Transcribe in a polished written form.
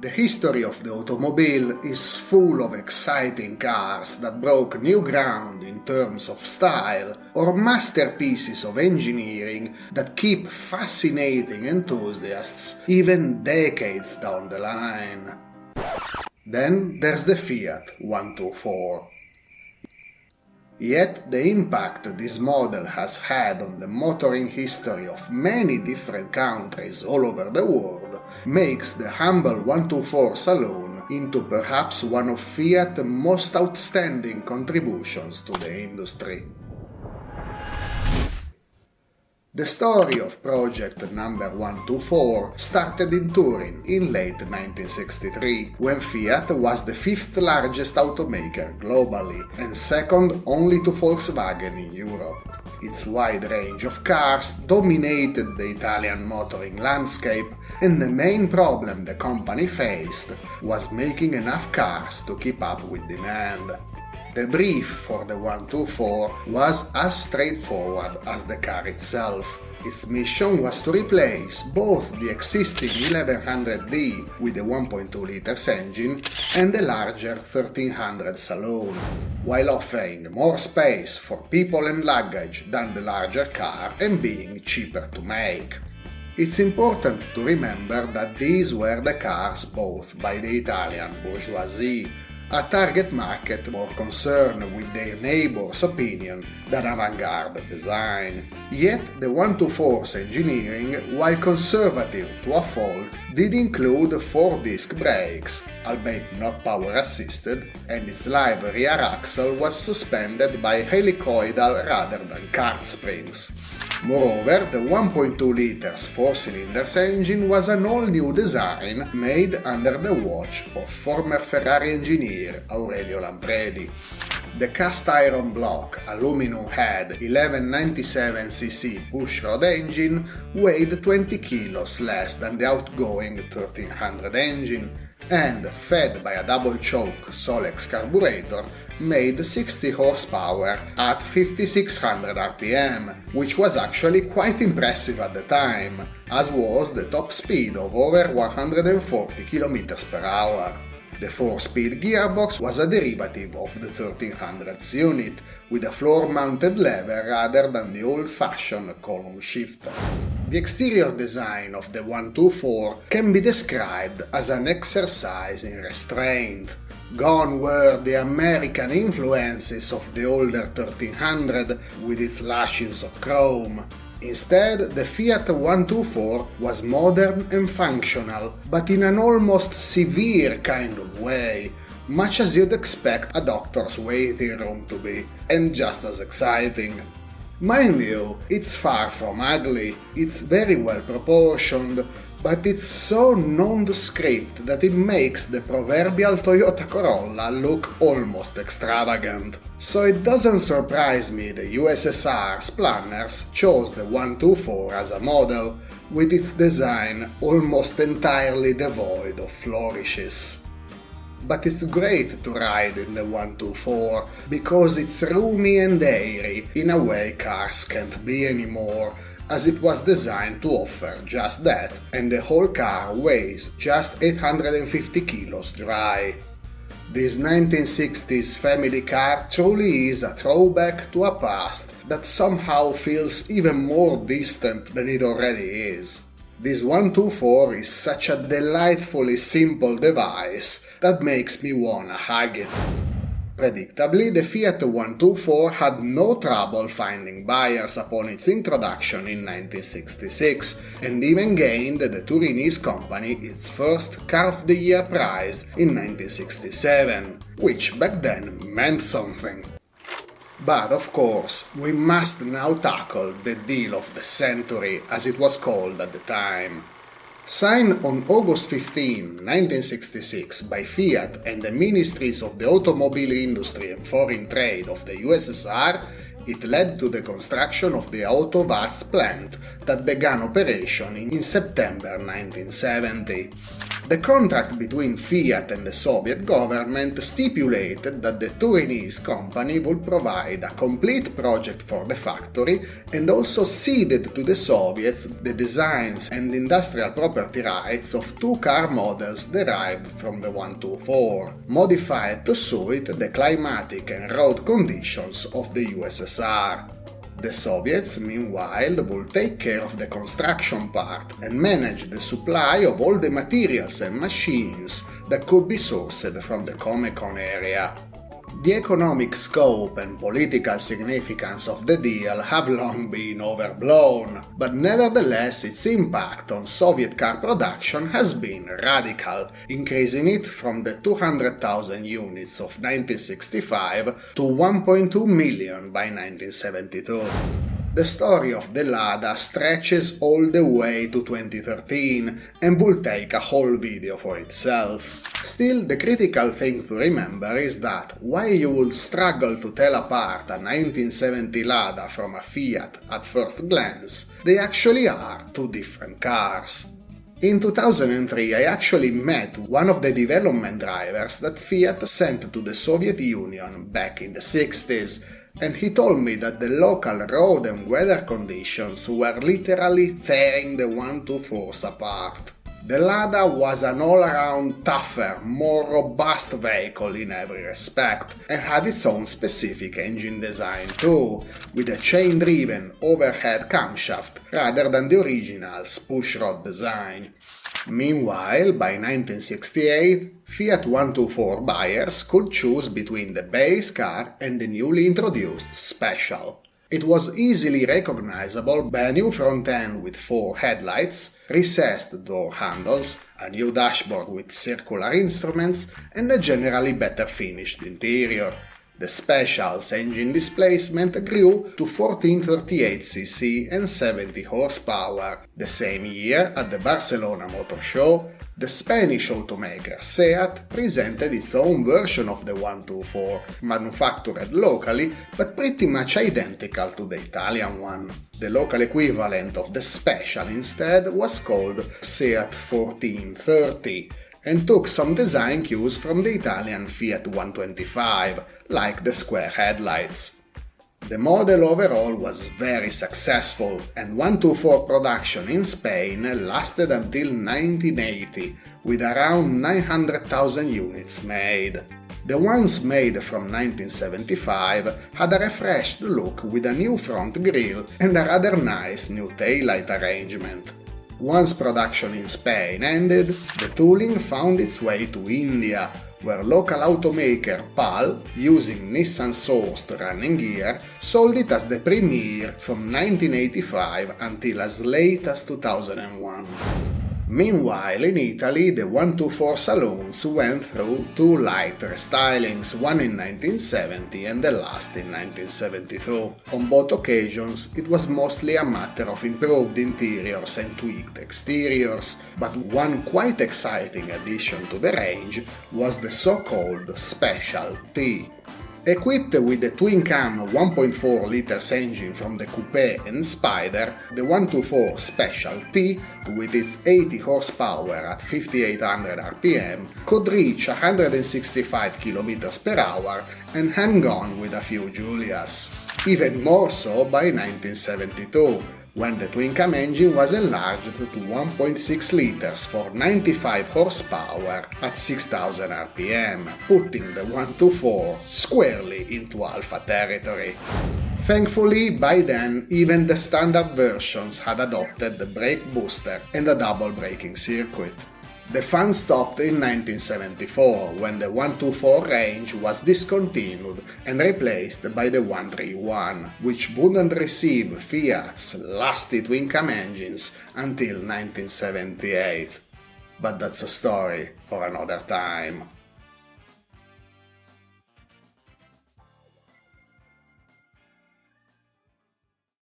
The history of the automobile is full of exciting cars that broke new ground in terms of style, or masterpieces of engineering that keep fascinating enthusiasts even decades down the line. Then there's the Fiat 124. Yet the impact this model has had on the motoring history of many different countries all over the world makes the humble 124 saloon into perhaps one of Fiat's most outstanding contributions to the industry. The story of project number 124 started in Turin in late 1963, when Fiat was the fifth largest automaker globally and second only to Volkswagen in Europe. Its wide range of cars dominated the Italian motoring landscape, and the main problem the company faced was making enough cars to keep up with demand. The brief for the 124 was as straightforward as the car itself. Its mission was to replace both the existing 1100D with a 1.2 liters engine and the larger 1300 saloon, while offering more space for people and luggage than the larger car and being cheaper to make. It's important to remember that these were the cars bought by the Italian bourgeoisie, a target market more concerned with their neighbors' opinion than avant-garde design. Yet the 124's engineering, while conservative to a fault, did include 4-disc brakes, albeit not power-assisted, and its live rear axle was suspended by helicoidal rather than cart springs. Moreover, the 1.2 liters 4-cylinders engine was an all-new design made under the watch of former Ferrari engineer Aurelio Lampredi. The cast-iron block aluminum-head 1197cc pushrod engine weighed 20 kilos less than the outgoing 1300 engine, and, fed by a double-choke Solex carburetor, made 60 horsepower at 5600 rpm, which was actually quite impressive at the time, as was the top speed of over 140 km per hour. The 4-speed gearbox was a derivative of the 1300's unit, with a floor-mounted lever rather than the old-fashioned column shifter. The exterior design of the 124 can be described as an exercise in restraint. Gone were the American influences of the older 1300 with its lashings of chrome. Instead, the Fiat 124 was modern and functional, but in an almost severe kind of way, much as you'd expect a doctor's waiting room to be, and just as exciting. Mind you, it's far from ugly, it's very well proportioned, but it's so nondescript that it makes the proverbial Toyota Corolla look almost extravagant. So it doesn't surprise me the USSR's planners chose the 124 as a model, with its design almost entirely devoid of flourishes. But it's great to ride in the 124, because it's roomy and airy in a way cars can't be anymore, as it was designed to offer just that, and the whole car weighs just 850 kilos dry. This 1960s family car truly is a throwback to a past that somehow feels even more distant than it already is. This 124 is such a delightfully simple device that makes me wanna hug it. Predictably, the Fiat 124 had no trouble finding buyers upon its introduction in 1966, and even gained the Turinese company its first Car of the Year prize in 1967, which back then meant something. But of course, we must now tackle the deal of the century, as it was called at the time. Signed on August 15, 1966 by Fiat and the Ministries of the Automobile Industry and Foreign Trade of the USSR, It led to the construction of the Autovats plant that began operation in September 1970. The contract between Fiat and the Soviet government stipulated that the Turinese company would provide a complete project for the factory and also ceded to the Soviets the designs and industrial property rights of two car models derived from the 124, modified to suit the climatic and road conditions of the USSR. The Soviets, meanwhile, would take care of the construction part and manage the supply of all the materials and machines that could be sourced from the Comecon area. The economic scope and political significance of the deal have long been overblown, but nevertheless its impact on Soviet car production has been radical, increasing it from the 200,000 units of 1965 to 1.2 million by 1972. The story of the Lada stretches all the way to 2013 and will take a whole video for itself. Still, the critical thing to remember is that while you would struggle to tell apart a 1970 Lada from a Fiat at first glance, they actually are two different cars. In 2003 I actually met one of the development drivers that Fiat sent to the Soviet Union back in the 60s, and he told me that the local road and weather conditions were literally tearing the 124s apart. The Lada was an all-around tougher, more robust vehicle in every respect, and had its own specific engine design too, with a chain-driven overhead camshaft rather than the original's pushrod design. Meanwhile, by 1968, Fiat 124 buyers could choose between the base car and the newly introduced Special. It was easily recognizable by a new front end with 4 headlights, recessed door handles, a new dashboard with circular instruments, and a generally better finished interior. The Special's engine displacement grew to 1438cc and 70 horsepower. The same year, at the Barcelona Motor Show, the Spanish automaker Seat presented its own version of the 124, manufactured locally but pretty much identical to the Italian one. The local equivalent of the Special instead was called Seat 1430, and took some design cues from the Italian Fiat 125, like the square headlights. The model overall was very successful, and 124 production in Spain lasted until 1980, with around 900,000 units made. The ones made from 1975 had a refreshed look with a new front grille and a rather nice new taillight arrangement. Once production in Spain ended, the tooling found its way to India, where local automaker PAL, using Nissan-sourced running gear, sold it as the Premier from 1985 until as late as 2001. Meanwhile, in Italy, the 124 saloons went through 2 light restylings, one in 1970 and the last in 1972. On both occasions, it was mostly a matter of improved interiors and tweaked exteriors, but one quite exciting addition to the range was the so-called Special T. Equipped with the twin-cam 1.4 liters engine from the Coupe and Spider, the 124 Special T, with its 80 horsepower at 5800 rpm, could reach 165 km per hour and hang on with a few Giulias. Even more so by 1972, when the twin-cam engine was enlarged to 1.6 liters for 95 horsepower at 6000 rpm, putting the 124 squarely into alpha territory. Thankfully, by then, even the standard versions had adopted the brake booster and a double braking circuit. The fun stopped in 1974, when the 124 range was discontinued and replaced by the 131, which wouldn't receive Fiat's lusty twin-cam engines until 1978. But that's a story for another time.